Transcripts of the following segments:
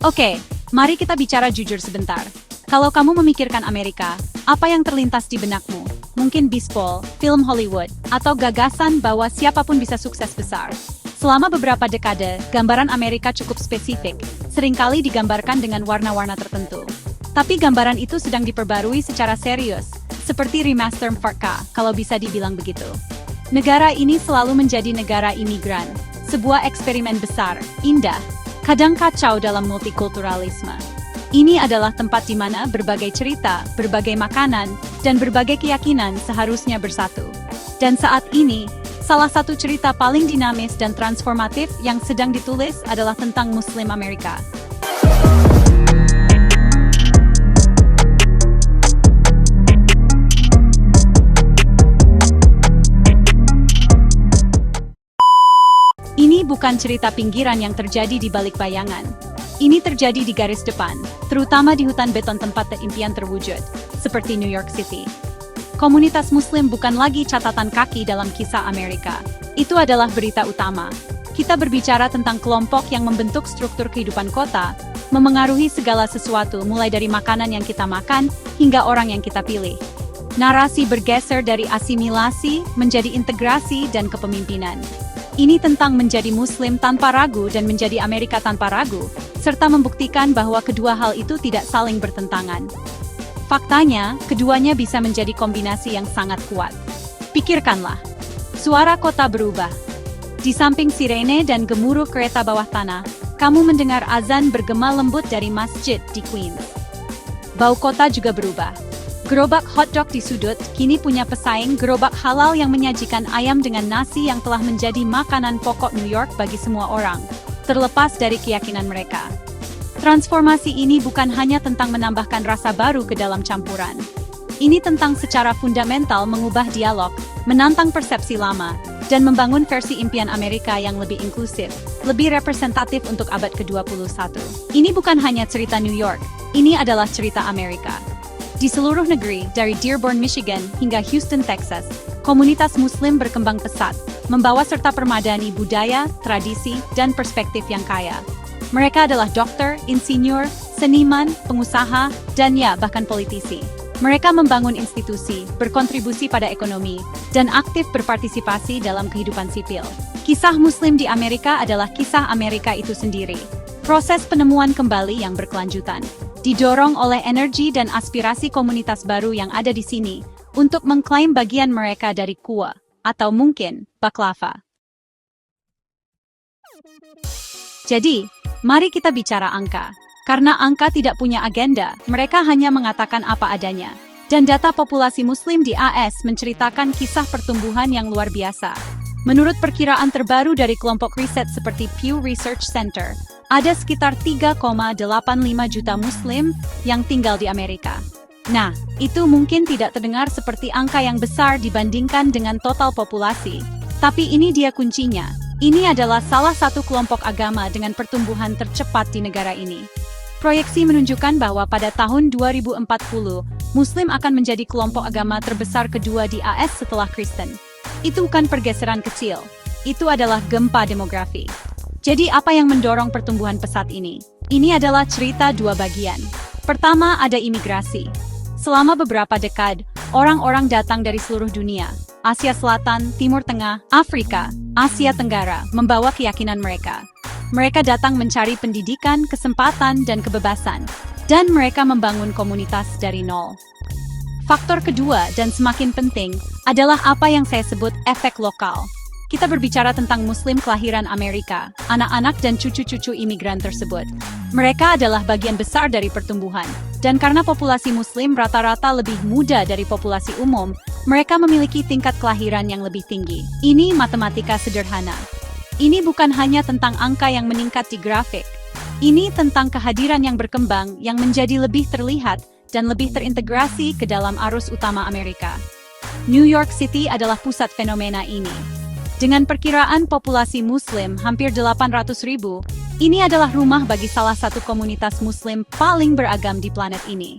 Oke, mari kita bicara jujur sebentar. Kalau kamu memikirkan Amerika, apa yang terlintas di benakmu? Mungkin baseball, film Hollywood, atau gagasan bahwa siapapun bisa sukses besar. Selama beberapa dekade, gambaran Amerika cukup spesifik, seringkali digambarkan dengan warna-warna tertentu. Tapi gambaran itu sedang diperbarui secara serius, seperti remaster 4K, kalau bisa dibilang begitu. Negara ini selalu menjadi negara imigran, sebuah eksperimen besar, indah, kadang kacau dalam multikulturalisme. Ini adalah tempat di mana berbagai cerita, berbagai makanan, dan berbagai keyakinan seharusnya bersatu. Dan saat ini, salah satu cerita paling dinamis dan transformatif yang sedang ditulis adalah tentang Muslim Amerika. Ini bukan cerita pinggiran yang terjadi di balik bayangan. Ini terjadi di garis depan, terutama di hutan beton tempat impian terwujud, seperti New York City. Komunitas Muslim bukan lagi catatan kaki dalam kisah Amerika. Itu adalah berita utama. Kita berbicara tentang kelompok yang membentuk struktur kehidupan kota, memengaruhi segala sesuatu mulai dari makanan yang kita makan hingga orang yang kita pilih. Narasi bergeser dari asimilasi menjadi integrasi dan kepemimpinan. Ini tentang menjadi Muslim tanpa ragu dan menjadi Amerika tanpa ragu, serta membuktikan bahwa kedua hal itu tidak saling bertentangan. Faktanya, keduanya bisa menjadi kombinasi yang sangat kuat. Pikirkanlah, suara kota berubah. Di samping sirene dan gemuruh kereta bawah tanah, kamu mendengar azan bergema lembut dari masjid di Queens. Bau kota juga berubah. Gerobak hotdog di sudut kini punya pesaing gerobak halal yang menyajikan ayam dengan nasi yang telah menjadi makanan pokok New York bagi semua orang, terlepas dari keyakinan mereka. Transformasi ini bukan hanya tentang menambahkan rasa baru ke dalam campuran. Ini tentang secara fundamental mengubah dialog, menantang persepsi lama, dan membangun versi impian Amerika yang lebih inklusif, lebih representatif untuk abad ke-21. Ini bukan hanya cerita New York, ini adalah cerita Amerika. Di seluruh negeri, dari Dearborn, Michigan, hingga Houston, Texas, komunitas Muslim berkembang pesat, membawa serta permadani budaya, tradisi, dan perspektif yang kaya. Mereka adalah dokter, insinyur, seniman, pengusaha, dan ya, bahkan politisi. Mereka membangun institusi, berkontribusi pada ekonomi, dan aktif berpartisipasi dalam kehidupan sipil. Kisah Muslim di Amerika adalah kisah Amerika itu sendiri. Proses penemuan kembali yang berkelanjutan, didorong oleh energi dan aspirasi komunitas baru yang ada di sini untuk mengklaim bagian mereka dari kue, atau mungkin baklava. Jadi, mari kita bicara angka. Karena angka tidak punya agenda, mereka hanya mengatakan apa adanya. Dan data populasi Muslim di AS menceritakan kisah pertumbuhan yang luar biasa. Menurut perkiraan terbaru dari kelompok riset seperti Pew Research Center, ada sekitar 3,85 juta Muslim yang tinggal di Amerika. Nah, itu mungkin tidak terdengar seperti angka yang besar dibandingkan dengan total populasi. Tapi ini dia kuncinya. Ini adalah salah satu kelompok agama dengan pertumbuhan tercepat di negara ini. Proyeksi menunjukkan bahwa pada tahun 2040, Muslim akan menjadi kelompok agama terbesar kedua di AS setelah Kristen. Itu bukan pergeseran kecil. Itu adalah gempa demografi. Jadi apa yang mendorong pertumbuhan pesat ini? Ini adalah cerita dua bagian. Pertama, ada imigrasi. Selama beberapa dekade, orang-orang datang dari seluruh dunia, Asia Selatan, Timur Tengah, Afrika, Asia Tenggara, membawa keyakinan mereka. Mereka datang mencari pendidikan, kesempatan, dan kebebasan. Dan mereka membangun komunitas dari nol. Faktor kedua dan semakin penting adalah apa yang saya sebut efek lokal. Kita berbicara tentang Muslim kelahiran Amerika, anak-anak dan cucu-cucu imigran tersebut. Mereka adalah bagian besar dari pertumbuhan, dan karena populasi Muslim rata-rata lebih muda dari populasi umum, mereka memiliki tingkat kelahiran yang lebih tinggi. Ini matematika sederhana. Ini bukan hanya tentang angka yang meningkat di grafik. Ini tentang kehadiran yang berkembang yang menjadi lebih terlihat dan lebih terintegrasi ke dalam arus utama Amerika. New York City adalah pusat fenomena ini. Dengan perkiraan populasi Muslim hampir 800.000, ini adalah rumah bagi salah satu komunitas Muslim paling beragam di planet ini.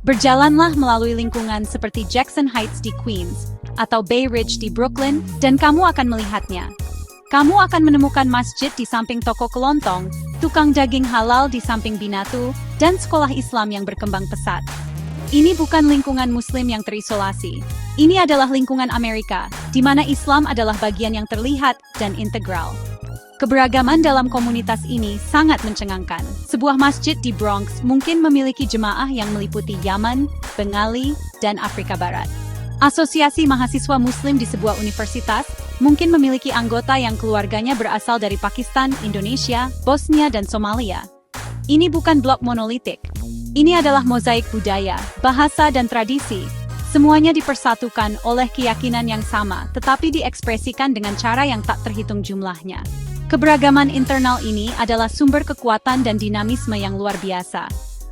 Berjalanlah melalui lingkungan seperti Jackson Heights di Queens, atau Bay Ridge di Brooklyn, dan kamu akan melihatnya. Kamu akan menemukan masjid di samping toko kelontong, tukang daging halal di samping binatu, dan sekolah Islam yang berkembang pesat. Ini bukan lingkungan Muslim yang terisolasi. Ini adalah lingkungan Amerika, di mana Islam adalah bagian yang terlihat dan integral. Keberagaman dalam komunitas ini sangat mencengangkan. Sebuah masjid di Bronx mungkin memiliki jemaah yang meliputi Yaman, Bengali, dan Afrika Barat. Asosiasi mahasiswa Muslim di sebuah universitas mungkin memiliki anggota yang keluarganya berasal dari Pakistan, Indonesia, Bosnia, dan Somalia. Ini bukan blok monolitik. Ini adalah mozaik budaya, bahasa, dan tradisi. Semuanya dipersatukan oleh keyakinan yang sama, tetapi diekspresikan dengan cara yang tak terhitung jumlahnya. Keberagaman internal ini adalah sumber kekuatan dan dinamisme yang luar biasa,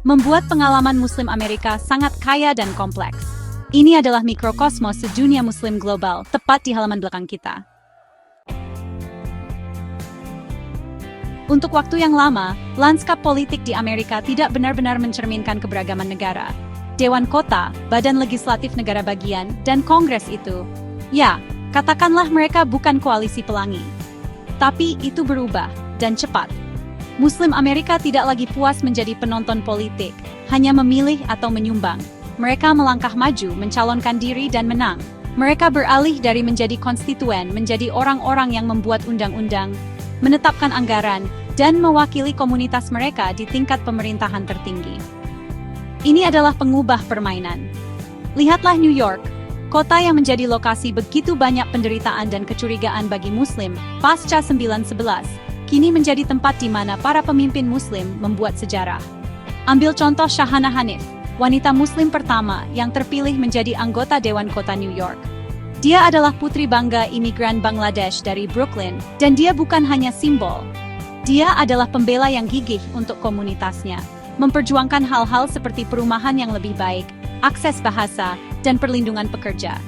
membuat pengalaman Muslim Amerika sangat kaya dan kompleks. Ini adalah mikrokosmos sedunia Muslim global, tepat di halaman belakang kita. Untuk waktu yang lama, lanskap politik di Amerika tidak benar-benar mencerminkan keberagaman negara. Dewan Kota, Badan Legislatif Negara Bagian, dan Kongres itu, ya, katakanlah mereka bukan koalisi pelangi. Tapi itu berubah, dan cepat. Muslim Amerika tidak lagi puas menjadi penonton politik, hanya memilih atau menyumbang. Mereka melangkah maju, mencalonkan diri dan menang. Mereka beralih dari menjadi konstituen menjadi orang-orang yang membuat undang-undang, menetapkan anggaran, dan mewakili komunitas mereka di tingkat pemerintahan tertinggi. Ini adalah pengubah permainan. Lihatlah New York, kota yang menjadi lokasi begitu banyak penderitaan dan kecurigaan bagi Muslim pasca 9/11, kini menjadi tempat di mana para pemimpin Muslim membuat sejarah. Ambil contoh Shahana Hanif, wanita Muslim pertama yang terpilih menjadi anggota Dewan Kota New York. Dia adalah putri bangga imigran Bangladesh dari Brooklyn, dan dia bukan hanya simbol. Dia adalah pembela yang gigih untuk komunitasnya, memperjuangkan hal-hal seperti perumahan yang lebih baik, akses bahasa, dan perlindungan pekerja.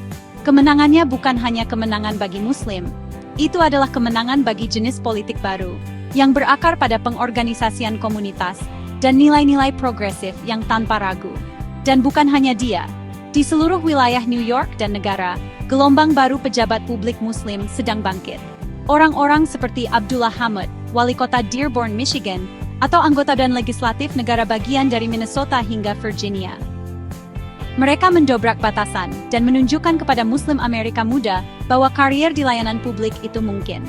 Kemenangannya bukan hanya kemenangan bagi Muslim, itu adalah kemenangan bagi jenis politik baru, yang berakar pada pengorganisasian komunitas, dan nilai-nilai progresif yang tanpa ragu. Dan bukan hanya dia, di seluruh wilayah New York dan negara, gelombang baru pejabat publik Muslim sedang bangkit. Orang-orang seperti Abdullah Hamid, wali kota Dearborn, Michigan, atau anggota dan legislatif negara bagian dari Minnesota hingga Virginia. Mereka mendobrak batasan dan menunjukkan kepada Muslim Amerika muda bahwa karier di layanan publik itu mungkin.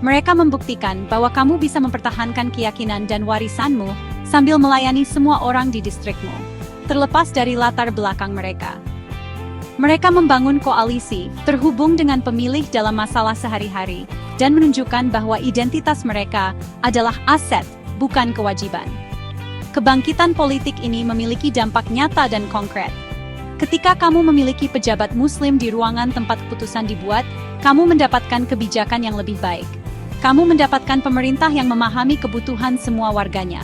Mereka membuktikan bahwa kamu bisa mempertahankan keyakinan dan warisanmu sambil melayani semua orang di distrikmu, terlepas dari latar belakang mereka. Mereka membangun koalisi, terhubung dengan pemilih dalam masalah sehari-hari, dan menunjukkan bahwa identitas mereka adalah aset, bukan kewajiban. Kebangkitan politik ini memiliki dampak nyata dan konkret. Ketika kamu memiliki pejabat Muslim di ruangan tempat keputusan dibuat, kamu mendapatkan kebijakan yang lebih baik. Kamu mendapatkan pemerintah yang memahami kebutuhan semua warganya.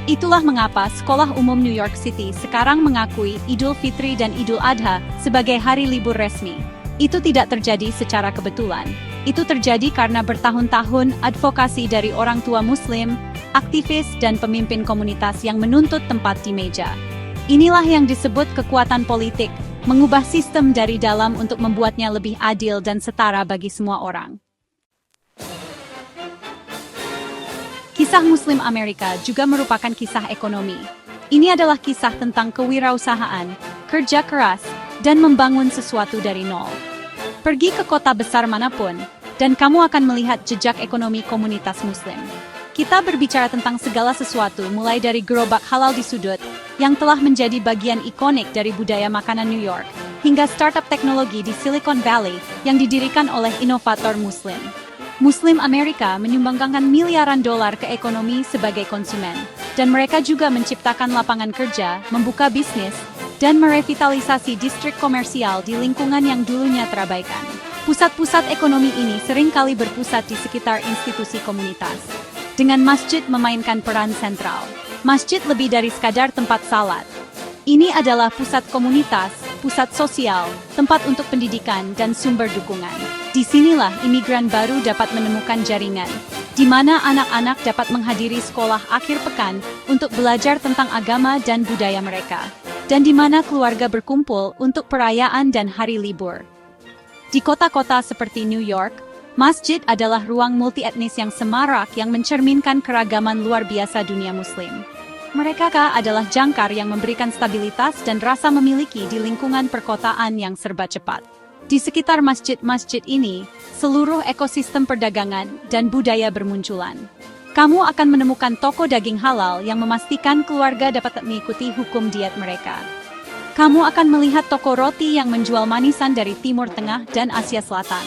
Itulah mengapa Sekolah Umum New York City sekarang mengakui Idul Fitri dan Idul Adha sebagai hari libur resmi. Itu tidak terjadi secara kebetulan. Itu terjadi karena bertahun-tahun advokasi dari orang tua Muslim, aktivis, dan pemimpin komunitas yang menuntut tempat di meja. Inilah yang disebut kekuatan politik, mengubah sistem dari dalam untuk membuatnya lebih adil dan setara bagi semua orang. Kisah Muslim Amerika juga merupakan kisah ekonomi. Ini adalah kisah tentang kewirausahaan, kerja keras, dan membangun sesuatu dari nol. Pergi ke kota besar manapun, dan kamu akan melihat jejak ekonomi komunitas Muslim. Kita berbicara tentang segala sesuatu mulai dari gerobak halal di sudut, yang telah menjadi bagian ikonik dari budaya makanan New York, hingga startup teknologi di Silicon Valley yang didirikan oleh inovator Muslim. Muslim Amerika menyumbangkan miliaran dolar ke ekonomi sebagai konsumen, dan mereka juga menciptakan lapangan kerja, membuka bisnis, dan merevitalisasi distrik komersial di lingkungan yang dulunya terabaikan. Pusat-pusat ekonomi ini seringkali berpusat di sekitar institusi komunitas, dengan masjid memainkan peran sentral. Masjid lebih dari sekadar tempat salat. Ini adalah pusat komunitas, pusat sosial, tempat untuk pendidikan, dan sumber dukungan. Disinilah imigran baru dapat menemukan jaringan, di mana anak-anak dapat menghadiri sekolah akhir pekan untuk belajar tentang agama dan budaya mereka, dan di mana keluarga berkumpul untuk perayaan dan hari libur. Di kota-kota seperti New York, Masjid adalah ruang multietnis yang semarak yang mencerminkan keragaman luar biasa dunia Muslim. Mereka adalah jangkar yang memberikan stabilitas dan rasa memiliki di lingkungan perkotaan yang serba cepat. Di sekitar masjid-masjid ini, seluruh ekosistem perdagangan dan budaya bermunculan. Kamu akan menemukan toko daging halal yang memastikan keluarga dapat mengikuti hukum diet mereka. Kamu akan melihat toko roti yang menjual manisan dari Timur Tengah dan Asia Selatan.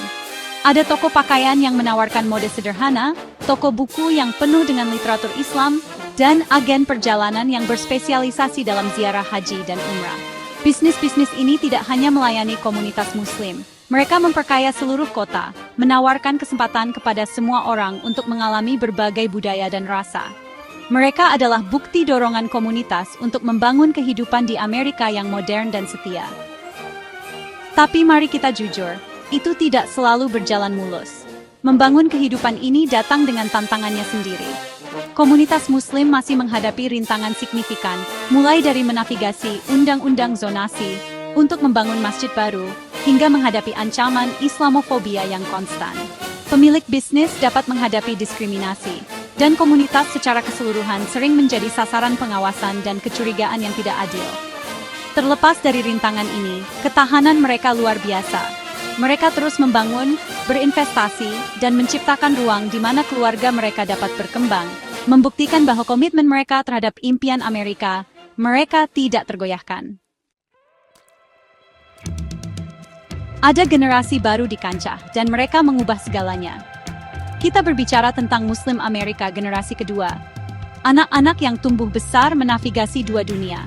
Ada toko pakaian yang menawarkan mode sederhana, toko buku yang penuh dengan literatur Islam, dan agen perjalanan yang berspesialisasi dalam ziarah haji dan umrah. Bisnis-bisnis ini tidak hanya melayani komunitas Muslim, mereka memperkaya seluruh kota, menawarkan kesempatan kepada semua orang untuk mengalami berbagai budaya dan rasa. Mereka adalah bukti dorongan komunitas untuk membangun kehidupan di Amerika yang modern dan setia. Tapi mari kita jujur, itu tidak selalu berjalan mulus. Membangun kehidupan ini datang dengan tantangannya sendiri. Komunitas Muslim masih menghadapi rintangan signifikan, mulai dari menavigasi undang-undang zonasi untuk membangun masjid baru, hingga menghadapi ancaman Islamofobia yang konstan. Pemilik bisnis dapat menghadapi diskriminasi, dan komunitas secara keseluruhan sering menjadi sasaran pengawasan dan kecurigaan yang tidak adil. Terlepas dari rintangan ini, ketahanan mereka luar biasa. Mereka terus membangun, berinvestasi, dan menciptakan ruang di mana keluarga mereka dapat berkembang, membuktikan bahwa komitmen mereka terhadap impian Amerika, mereka tidak tergoyahkan. Ada generasi baru di kancah, dan mereka mengubah segalanya. Kita berbicara tentang Muslim Amerika generasi kedua. Anak-anak yang tumbuh besar menavigasi dua dunia.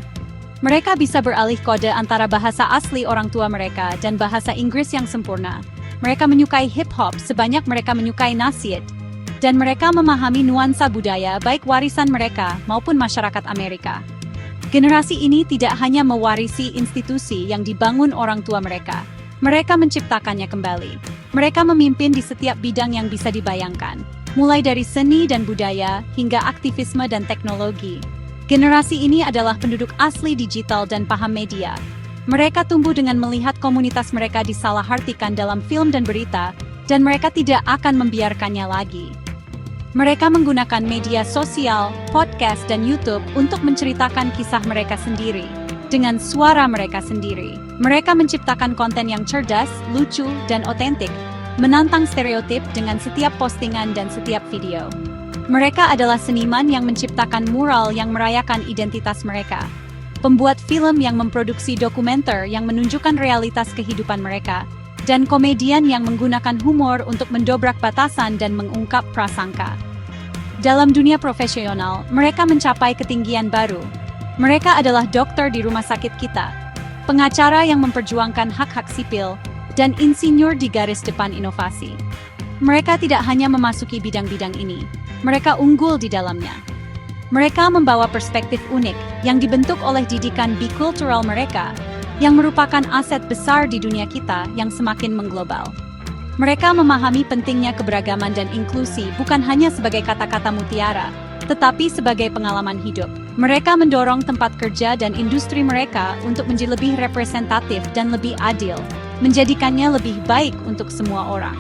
Mereka bisa beralih kode antara bahasa asli orang tua mereka dan bahasa Inggris yang sempurna. Mereka menyukai hip-hop sebanyak mereka menyukai nasyid. Dan mereka memahami nuansa budaya baik warisan mereka maupun masyarakat Amerika. Generasi ini tidak hanya mewarisi institusi yang dibangun orang tua mereka. Mereka menciptakannya kembali. Mereka memimpin di setiap bidang yang bisa dibayangkan, mulai dari seni dan budaya hingga aktivisme dan teknologi. Generasi ini adalah penduduk asli digital dan paham media. Mereka tumbuh dengan melihat komunitas mereka disalahartikan dalam film dan berita, dan mereka tidak akan membiarkannya lagi. Mereka menggunakan media sosial, podcast, dan YouTube untuk menceritakan kisah mereka sendiri, dengan suara mereka sendiri. Mereka menciptakan konten yang cerdas, lucu, dan otentik, menantang stereotip dengan setiap postingan dan setiap video. Mereka adalah seniman yang menciptakan mural yang merayakan identitas mereka, pembuat film yang memproduksi dokumenter yang menunjukkan realitas kehidupan mereka, dan komedian yang menggunakan humor untuk mendobrak batasan dan mengungkap prasangka. Dalam dunia profesional, mereka mencapai ketinggian baru. Mereka adalah dokter di rumah sakit kita, pengacara yang memperjuangkan hak-hak sipil, dan insinyur di garis depan inovasi. Mereka tidak hanya memasuki bidang-bidang ini, mereka unggul di dalamnya. Mereka membawa perspektif unik yang dibentuk oleh didikan bikultural mereka, yang merupakan aset besar di dunia kita yang semakin mengglobal. Mereka memahami pentingnya keberagaman dan inklusi bukan hanya sebagai kata-kata mutiara, tetapi sebagai pengalaman hidup. Mereka mendorong tempat kerja dan industri mereka untuk menjadi lebih representatif dan lebih adil, menjadikannya lebih baik untuk semua orang.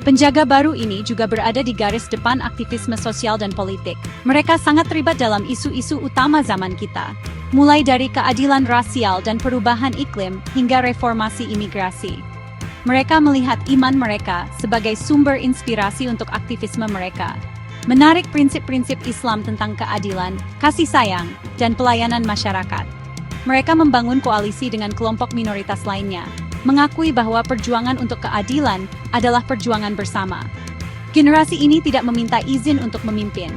Penjaga baru ini juga berada di garis depan aktivisme sosial dan politik. Mereka sangat terlibat dalam isu-isu utama zaman kita, mulai dari keadilan rasial dan perubahan iklim hingga reformasi imigrasi. Mereka melihat iman mereka sebagai sumber inspirasi untuk aktivisme mereka, menarik prinsip-prinsip Islam tentang keadilan, kasih sayang, dan pelayanan masyarakat. Mereka membangun koalisi dengan kelompok minoritas lainnya, mengakui bahwa perjuangan untuk keadilan adalah perjuangan bersama. Generasi ini tidak meminta izin untuk memimpin.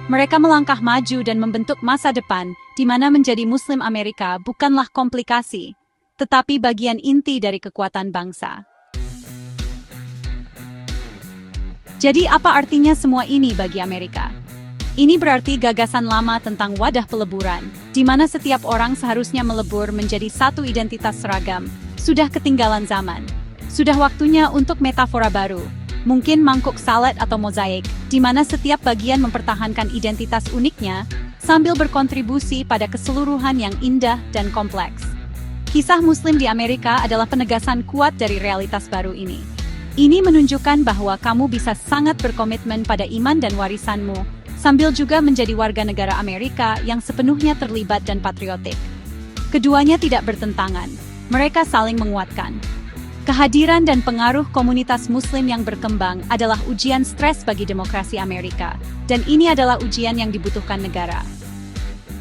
Mereka melangkah maju dan membentuk masa depan di mana menjadi Muslim Amerika bukanlah komplikasi, tetapi bagian inti dari kekuatan bangsa. Jadi apa artinya semua ini bagi Amerika? Ini berarti gagasan lama tentang wadah peleburan, di mana setiap orang seharusnya melebur menjadi satu identitas seragam, sudah ketinggalan zaman. Sudah waktunya untuk metafora baru, mungkin mangkuk salad atau mozaik, di mana setiap bagian mempertahankan identitas uniknya, sambil berkontribusi pada keseluruhan yang indah dan kompleks. Kisah Muslim di Amerika adalah penegasan kuat dari realitas baru ini. Ini menunjukkan bahwa kamu bisa sangat berkomitmen pada iman dan warisanmu, sambil juga menjadi warga negara Amerika yang sepenuhnya terlibat dan patriotik. Keduanya tidak bertentangan, mereka saling menguatkan. Kehadiran dan pengaruh komunitas Muslim yang berkembang adalah ujian stres bagi demokrasi Amerika, dan ini adalah ujian yang dibutuhkan negara.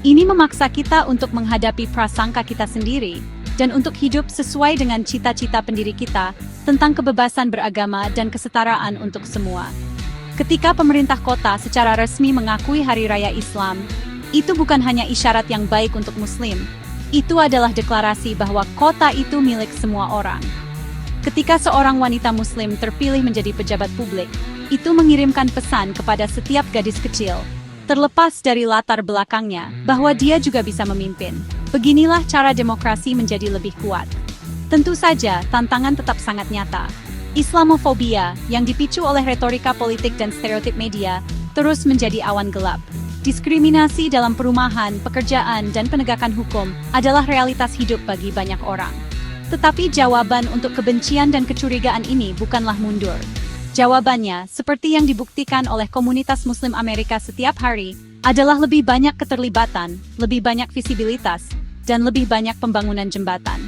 Ini memaksa kita untuk menghadapi prasangka kita sendiri, dan untuk hidup sesuai dengan cita-cita pendiri kita tentang kebebasan beragama dan kesetaraan untuk semua. Ketika pemerintah kota secara resmi mengakui Hari Raya Islam, itu bukan hanya isyarat yang baik untuk Muslim, itu adalah deklarasi bahwa kota itu milik semua orang. Ketika seorang wanita Muslim terpilih menjadi pejabat publik, itu mengirimkan pesan kepada setiap gadis kecil, terlepas dari latar belakangnya, bahwa dia juga bisa memimpin. Beginilah cara demokrasi menjadi lebih kuat. Tentu saja, tantangan tetap sangat nyata. Islamofobia, yang dipicu oleh retorika politik dan stereotip media, terus menjadi awan gelap. Diskriminasi dalam perumahan, pekerjaan, dan penegakan hukum adalah realitas hidup bagi banyak orang. Tetapi jawaban untuk kebencian dan kecurigaan ini bukanlah mundur. Jawabannya, seperti yang dibuktikan oleh komunitas Muslim Amerika setiap hari, adalah lebih banyak keterlibatan, lebih banyak visibilitas, dan lebih banyak pembangunan jembatan.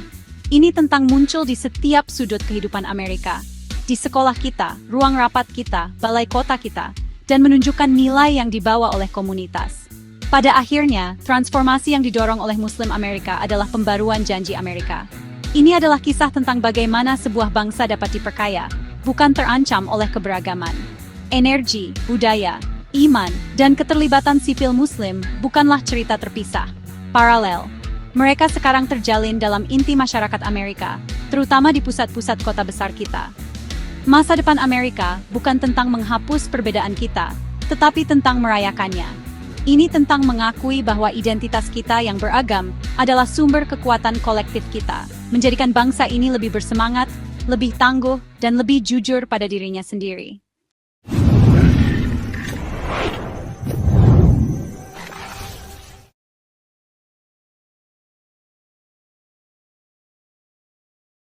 Ini tentang muncul di setiap sudut kehidupan Amerika, di sekolah kita, ruang rapat kita, balai kota kita, dan menunjukkan nilai yang dibawa oleh komunitas. Pada akhirnya, transformasi yang didorong oleh Muslim Amerika adalah pembaruan janji Amerika. Ini adalah kisah tentang bagaimana sebuah bangsa dapat diperkaya, bukan terancam oleh keberagaman. Energi, budaya, iman, dan keterlibatan sipil Muslim bukanlah cerita terpisah. Paralel, mereka sekarang terjalin dalam inti masyarakat Amerika, terutama di pusat-pusat kota besar kita. Masa depan Amerika bukan tentang menghapus perbedaan kita, tetapi tentang merayakannya. Ini tentang mengakui bahwa identitas kita yang beragam adalah sumber kekuatan kolektif kita, menjadikan bangsa ini lebih bersemangat, lebih tangguh, dan lebih jujur pada dirinya sendiri.